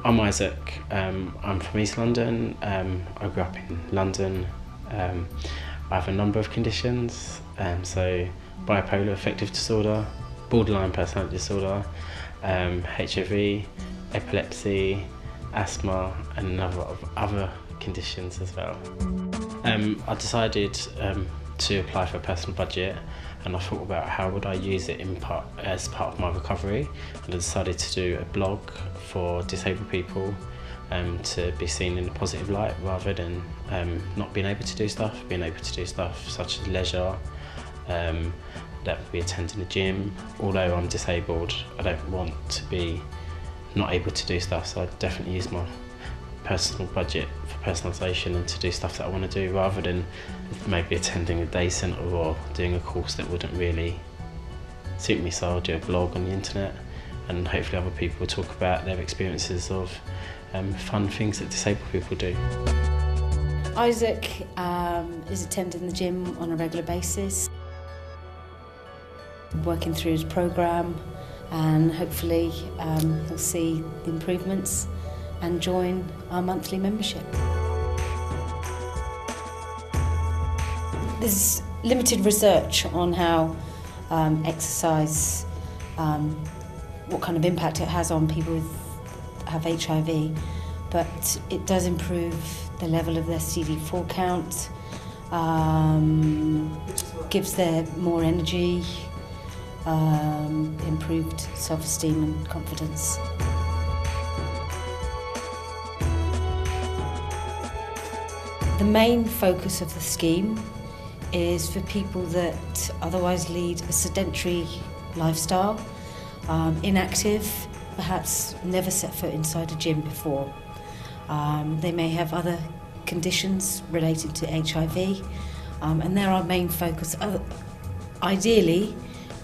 I'm Isaac. I'm from East London. I grew up in London. I have a number of conditions, so bipolar affective disorder, borderline personality disorder, HIV, epilepsy, asthma, and a number of other conditions as well. I decided to apply for a personal budget, and I thought about how would I use it as part of my recovery, and I decided to do a blog for disabled people to be seen in a positive light rather than not being able to do stuff such as leisure, that would be attending the gym. Although I'm disabled, I don't want to be not able to do stuff, so I definitely use my personal budget for personalisation and to do stuff that I want to do rather than maybe attending a day centre or doing a course that wouldn't really suit me. So I'll do a blog on the internet, and hopefully other people will talk about their experiences of fun things that disabled people do. Isaac is attending the gym on a regular basis, working through his programme, and hopefully he'll see the improvements and join our monthly membership. There's limited research on how exercise, what kind of impact it has on people who have HIV, but it does improve the level of their CD4 count, gives them more energy, improved self-esteem and confidence. The main focus of the scheme is for people that otherwise lead a sedentary lifestyle, inactive, perhaps never set foot inside a gym before. They may have other conditions related to HIV, and they're our main focus. Ideally,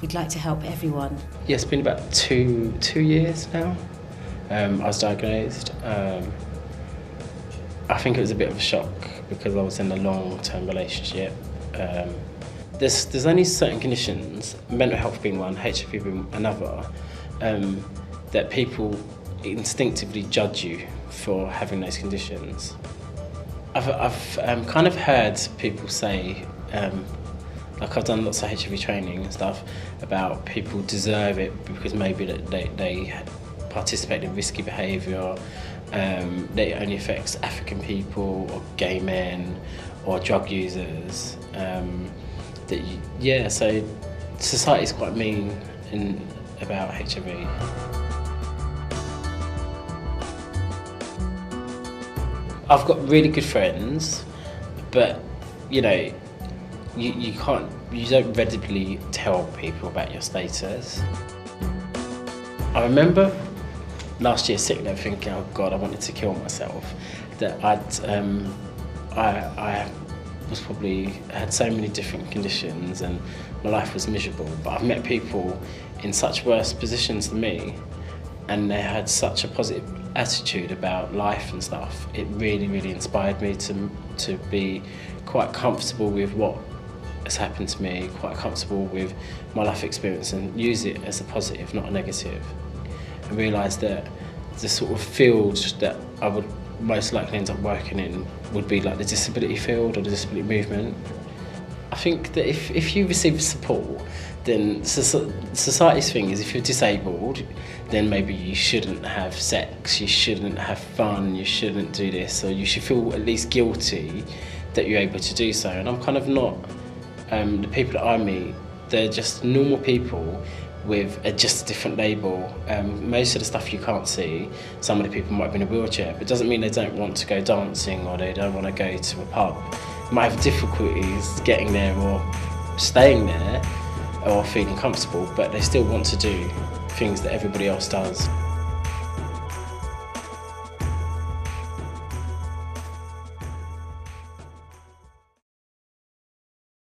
we'd like to help everyone. Yeah, it's been about two years now. I was diagnosed. I think it was a bit of a shock because I was in a long-term relationship. There's only certain conditions, mental health being one, HIV being another, that people instinctively judge you for having those conditions. I've kind of heard people say, like I've done lots of HIV training and stuff, about people deserve it because maybe that they participate in risky behaviour, that it only affects African people or gay men or drug users. So society's quite mean about HIV. I've got really good friends, but you know, you don't readily tell people about your status. I remember last year sitting there thinking, oh God, I wanted to kill myself. That I was probably had so many different conditions and my life was miserable. But I've met people in such worse positions than me, and they had such a positive attitude about life and stuff. It really, really inspired me to be quite comfortable with what has happened to me, quite comfortable with my life experience, and use it as a positive, not a negative. I realised that the sort of field that I would most likely end up working in would be like the disability field or the disability movement. I think that if you receive support, then society's thing is if you're disabled, then maybe you shouldn't have sex, you shouldn't have fun, you shouldn't do this, or you should feel at least guilty that you're able to do so. And I'm kind of not. The people that I meet, they're just normal people with just a different label. Most of the stuff you can't see. Some of the people might be in a wheelchair, but it doesn't mean they don't want to go dancing or they don't want to go to a pub. They might have difficulties getting there or staying there or feeling comfortable, but they still want to do things that everybody else does.